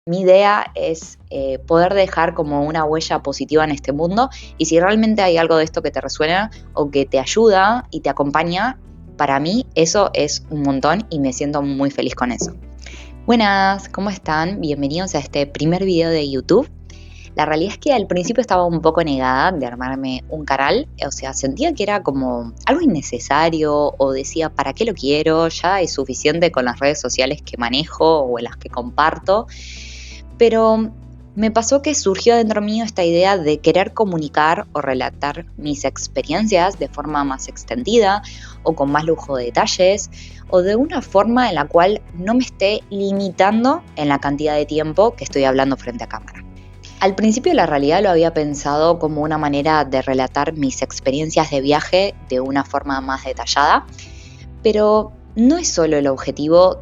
mi idea es poder dejar como una huella positiva en este mundo, y si realmente hay algo de esto que te resuena o que te ayuda y te acompaña, para mí eso es un montón y me siento muy feliz con eso. Buenas, ¿cómo están? Bienvenidos a este primer video de YouTube. La realidad es que al principio estaba un poco negada de armarme un canal, o sea, sentía que era como algo innecesario o decía, ¿para qué lo quiero? Ya es suficiente con las redes sociales que manejo o en las que comparto, pero me pasó que surgió dentro mío esta idea de querer comunicar o relatar mis experiencias de forma más extendida o con más lujo de detalles o de una forma en la cual no me esté limitando en la cantidad de tiempo que estoy hablando frente a cámara. Al principio la realidad lo había pensado como una manera de relatar mis experiencias de viaje de una forma más detallada, pero no es solo el objetivo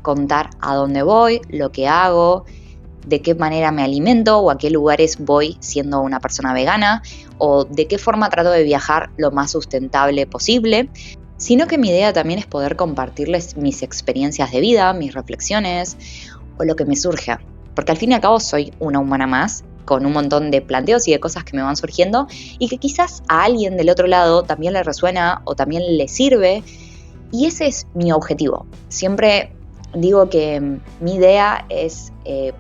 contar a dónde voy, lo que hago, de qué manera me alimento o a qué lugares voy siendo una persona vegana o de qué forma trato de viajar lo más sustentable posible, sino que mi idea también es poder compartirles mis experiencias de vida, mis reflexiones o lo que me surge. Porque al fin y al cabo soy una humana más, con un montón de planteos y de cosas que me van surgiendo y que quizás a alguien del otro lado también le resuena o también le sirve. Y ese es mi objetivo. Siempre digo que mi idea es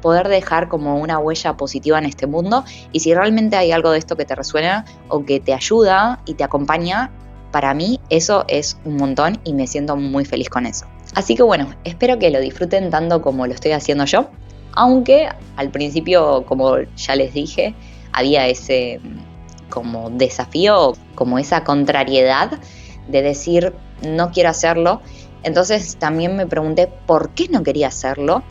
poder dejar como una huella positiva en este mundo, y si realmente hay algo de esto que te resuena o que te ayuda y te acompaña, para mí eso es un montón y me siento muy feliz con eso. Así que bueno, espero que lo disfruten tanto como lo estoy haciendo yo. Aunque al principio, como ya les dije, había ese como desafío, como esa contrariedad de decir no quiero hacerlo. Entonces también me pregunté por qué no quería hacerlo,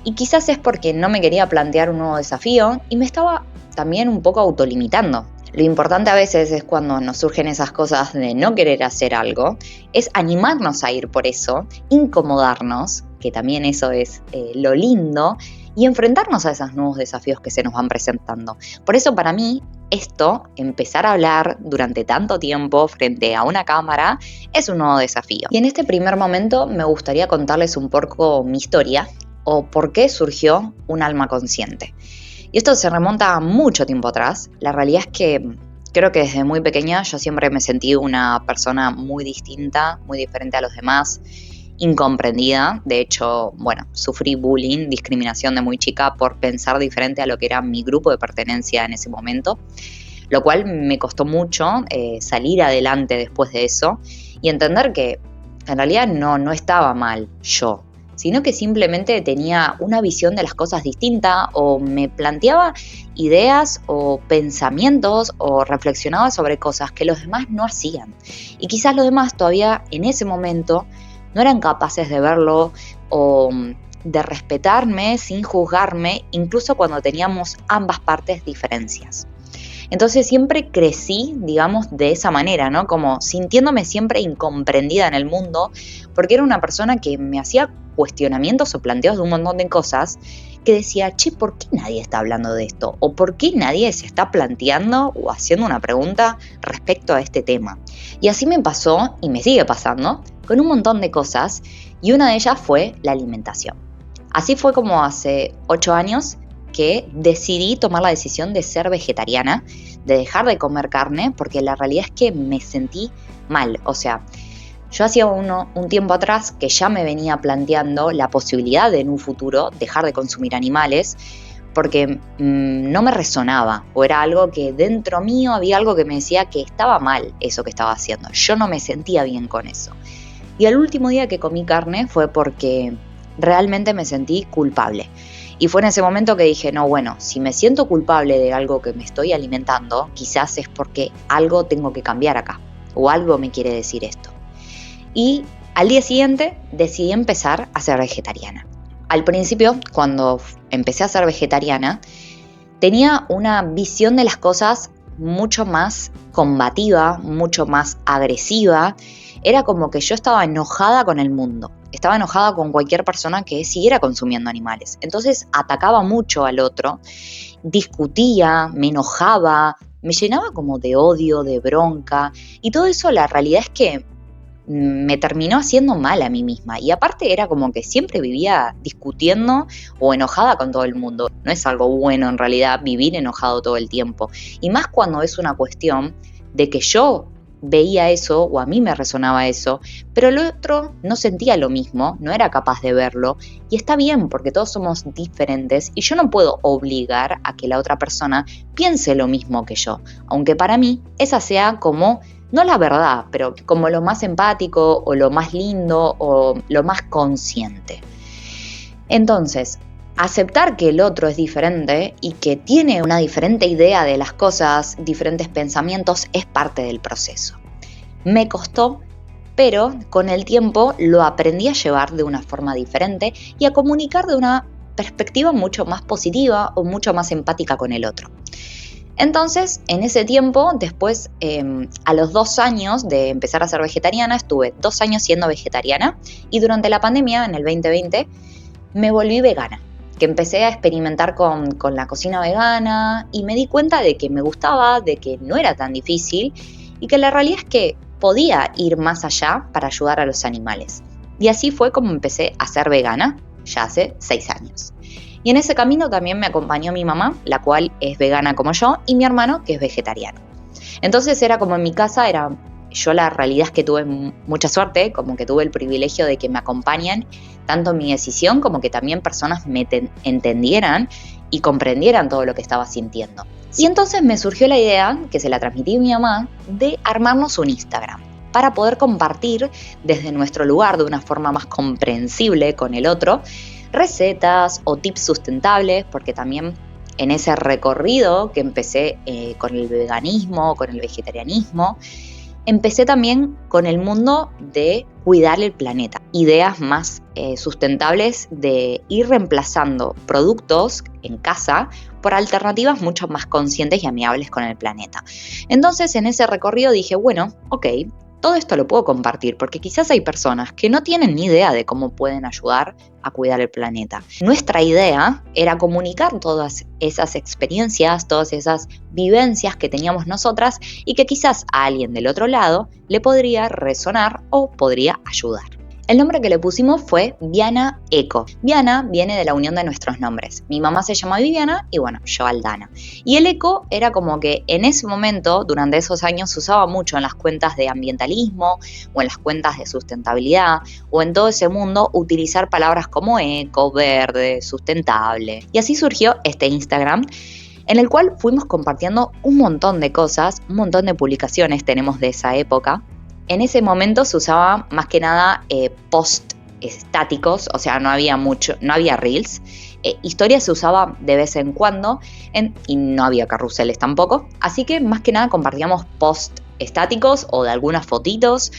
y quizás es porque no me quería plantear un nuevo desafío y me estaba también un poco autolimitando. Lo importante a veces es cuando nos surgen esas cosas de no querer hacer algo, es animarnos a ir por eso, incomodarnos, que también eso es lo lindo, y enfrentarnos a esos nuevos desafíos que se nos van presentando. Por eso para mí esto, empezar a hablar durante tanto tiempo frente a una cámara, es un nuevo desafío. Y en este primer momento me gustaría contarles un poco mi historia o por qué surgió Un Alma Consciente. Y esto se remonta a mucho tiempo atrás. La realidad es que creo que desde muy pequeña yo siempre me sentí una persona muy distinta, muy diferente a los demás, incomprendida. De hecho, bueno, sufrí bullying, discriminación de muy chica por pensar diferente a lo que era mi grupo de pertenencia en ese momento, lo cual me costó mucho salir adelante después de eso y entender que en realidad no estaba mal yo, sino que simplemente tenía una visión de las cosas distinta o me planteaba ideas o pensamientos o reflexionaba sobre cosas que los demás no hacían. Y quizás los demás todavía en ese momento no eran capaces de verlo o de respetarme sin juzgarme, incluso cuando teníamos ambas partes diferencias. Entonces siempre crecí, digamos, de esa manera, ¿no? Como sintiéndome siempre incomprendida en el mundo, porque era una persona que me hacía cuestionamientos o planteos de un montón de cosas que decía, che, ¿por qué nadie está hablando de esto? ¿O por qué nadie se está planteando o haciendo una pregunta respecto a este tema? Y así me pasó y me sigue pasando con un montón de cosas, y una de ellas fue la alimentación. Así fue como hace 8 años que decidí tomar la decisión de ser vegetariana, de dejar de comer carne, porque la realidad es que me sentí mal. O sea, yo hacía un tiempo atrás que ya me venía planteando la posibilidad de en un futuro dejar de consumir animales, porque no me resonaba, o era algo que dentro mío había algo que me decía que estaba mal eso que estaba haciendo. Yo no me sentía bien con eso. Y el último día que comí carne fue porque realmente me sentí culpable. Y fue en ese momento que dije, no, bueno, si me siento culpable de algo que me estoy alimentando, quizás es porque algo tengo que cambiar acá, o algo me quiere decir esto. Y al día siguiente decidí empezar a ser vegetariana. Al principio, cuando empecé a ser vegetariana, tenía una visión de las cosas mucho más combativa, mucho más agresiva. Era como que yo estaba enojada con el mundo. Estaba enojada con cualquier persona que siguiera consumiendo animales. Entonces atacaba mucho al otro, discutía, me enojaba, me llenaba como de odio, de bronca. Y todo eso la realidad es que me terminó haciendo mal a mí misma. Y aparte era como que siempre vivía discutiendo o enojada con todo el mundo. No es algo bueno en realidad vivir enojado todo el tiempo. Y más cuando es una cuestión de que yo veía eso o a mí me resonaba eso, pero el otro no sentía lo mismo, no era capaz de verlo. Y está bien porque todos somos diferentes y yo no puedo obligar a que la otra persona piense lo mismo que yo. Aunque para mí esa sea como no la verdad, pero como lo más empático o lo más lindo o lo más consciente. Entonces, aceptar que el otro es diferente y que tiene una diferente idea de las cosas, diferentes pensamientos, es parte del proceso. Me costó, pero con el tiempo lo aprendí a llevar de una forma diferente y a comunicar de una perspectiva mucho más positiva o mucho más empática con el otro. Entonces, en ese tiempo, después, a los 2 años de empezar a ser vegetariana, estuve 2 años siendo vegetariana y durante la pandemia, en el 2020, me volví vegana, que empecé a experimentar con la cocina vegana y me di cuenta de que me gustaba, de que no era tan difícil y que la realidad es que podía ir más allá para ayudar a los animales. Y así fue como empecé a ser vegana, ya hace 6 años. Y en ese camino también me acompañó mi mamá, la cual es vegana como yo, y mi hermano, que es vegetariano. Entonces era como en mi casa, yo la realidad es que tuve mucha suerte, como que tuve el privilegio de que me acompañen tanto en mi decisión como que también personas me entendieran y comprendieran todo lo que estaba sintiendo. Y entonces me surgió la idea, que se la transmití a mi mamá, de armarnos un Instagram para poder compartir desde nuestro lugar de una forma más comprensible con el otro, recetas o tips sustentables, porque también en ese recorrido que empecé con el veganismo, con el vegetarianismo, empecé también con el mundo de cuidar el planeta, ideas más sustentables de ir reemplazando productos en casa por alternativas mucho más conscientes y amigables con el planeta. Entonces en ese recorrido dije, bueno, ok, todo esto lo puedo compartir porque quizás hay personas que no tienen ni idea de cómo pueden ayudar a cuidar el planeta. Nuestra idea era comunicar todas esas experiencias, todas esas vivencias que teníamos nosotras y que quizás a alguien del otro lado le podría resonar o podría ayudar. El nombre que le pusimos fue Viana Eco. Viana viene de la unión de nuestros nombres. Mi mamá se llama Viviana y bueno, yo Aldana. Y el eco era como que en ese momento, durante esos años, se usaba mucho en las cuentas de ambientalismo o en las cuentas de sustentabilidad o en todo ese mundo utilizar palabras como eco, verde, sustentable. Y así surgió este Instagram, en el cual fuimos compartiendo un montón de cosas, un montón de publicaciones tenemos de esa época. En ese momento se usaba más que nada post estáticos, o sea, no había reels. Historias se usaba de vez en cuando y no había carruseles tampoco. Así que más que nada compartíamos post estáticos o de algunas fotitos.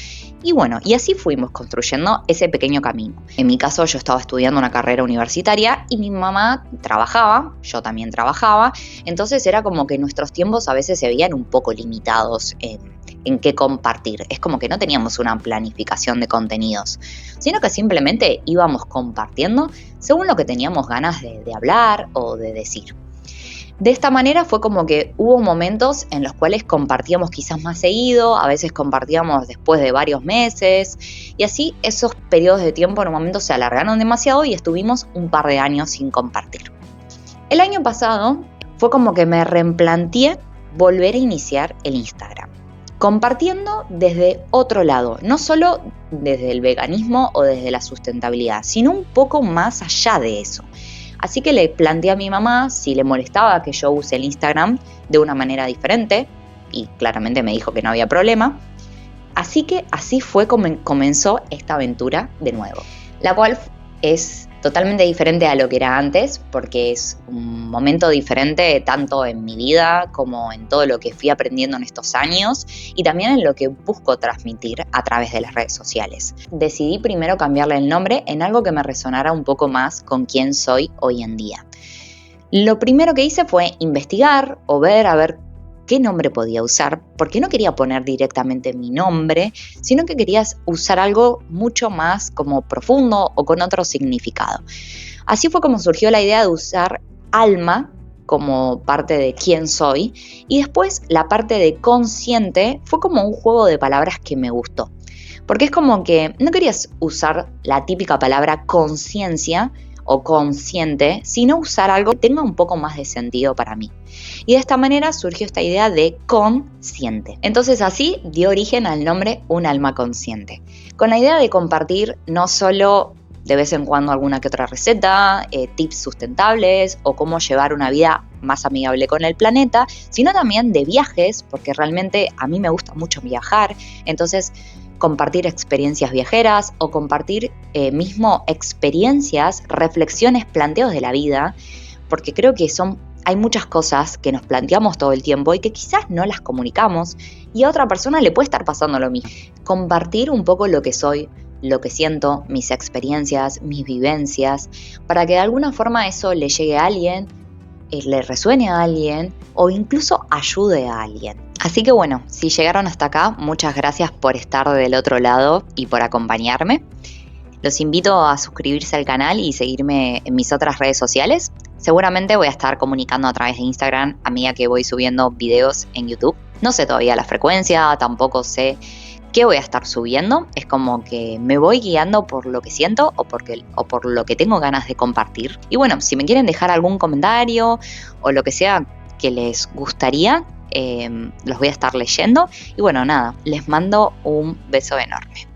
Y bueno, y así fuimos construyendo ese pequeño camino. En mi caso yo estaba estudiando una carrera universitaria y mi mamá trabajaba, yo también trabajaba, entonces era como que nuestros tiempos a veces se veían un poco limitados en qué compartir. Es como que no teníamos una planificación de contenidos, sino que simplemente íbamos compartiendo según lo que teníamos ganas de hablar o de decir. De esta manera fue como que hubo momentos en los cuales compartíamos quizás más seguido, a veces compartíamos después de varios meses y así esos periodos de tiempo en un momento se alargaron demasiado y estuvimos un par de años sin compartir. El año pasado fue como que me replanteé volver a iniciar el Instagram, compartiendo desde otro lado, no solo desde el veganismo o desde la sustentabilidad, sino un poco más allá de eso. Así que le planteé a mi mamá si le molestaba que yo use el Instagram de una manera diferente y claramente me dijo que no había problema. Así que así fue como comenzó esta aventura de nuevo, la cual es totalmente diferente a lo que era antes porque es un momento diferente tanto en mi vida como en todo lo que fui aprendiendo en estos años y también en lo que busco transmitir a través de las redes sociales. Decidí primero cambiarle el nombre en algo que me resonara un poco más con quién soy hoy en día. Lo primero que hice fue investigar o ver a ver qué nombre podía usar, porque no quería poner directamente mi nombre, sino que quería usar algo mucho más como profundo o con otro significado. Así fue como surgió la idea de usar alma como parte de quién soy y después la parte de consciente fue como un juego de palabras que me gustó. Porque es como que no querías usar la típica palabra conciencia o consciente, sino usar algo que tenga un poco más de sentido para mí. Y de esta manera surgió esta idea de consciente. Entonces así dio origen al nombre Un alma consciente, con la idea de compartir no solo de vez en cuando alguna que otra receta, tips sustentables o cómo llevar una vida más amigable con el planeta, sino también de viajes, porque realmente a mí me gusta mucho viajar, entonces compartir experiencias viajeras o compartir mismo experiencias, reflexiones, planteos de la vida, porque creo que hay muchas cosas que nos planteamos todo el tiempo y que quizás no las comunicamos y a otra persona le puede estar pasando lo mismo. Compartir un poco lo que soy, lo que siento, mis experiencias, mis vivencias, para que de alguna forma eso le llegue a alguien, le resuene a alguien o incluso ayude a alguien. Así que bueno, si llegaron hasta acá, muchas gracias por estar del otro lado y por acompañarme. Los invito a suscribirse al canal y seguirme en mis otras redes sociales. Seguramente voy a estar comunicando a través de Instagram a medida que voy subiendo videos en YouTube. No sé todavía la frecuencia, tampoco sé qué voy a estar subiendo. Es como que me voy guiando por lo que siento o por lo que tengo ganas de compartir. Y bueno, si me quieren dejar algún comentario o lo que sea que les gustaría, los voy a estar leyendo. Y bueno, nada, les mando un beso enorme.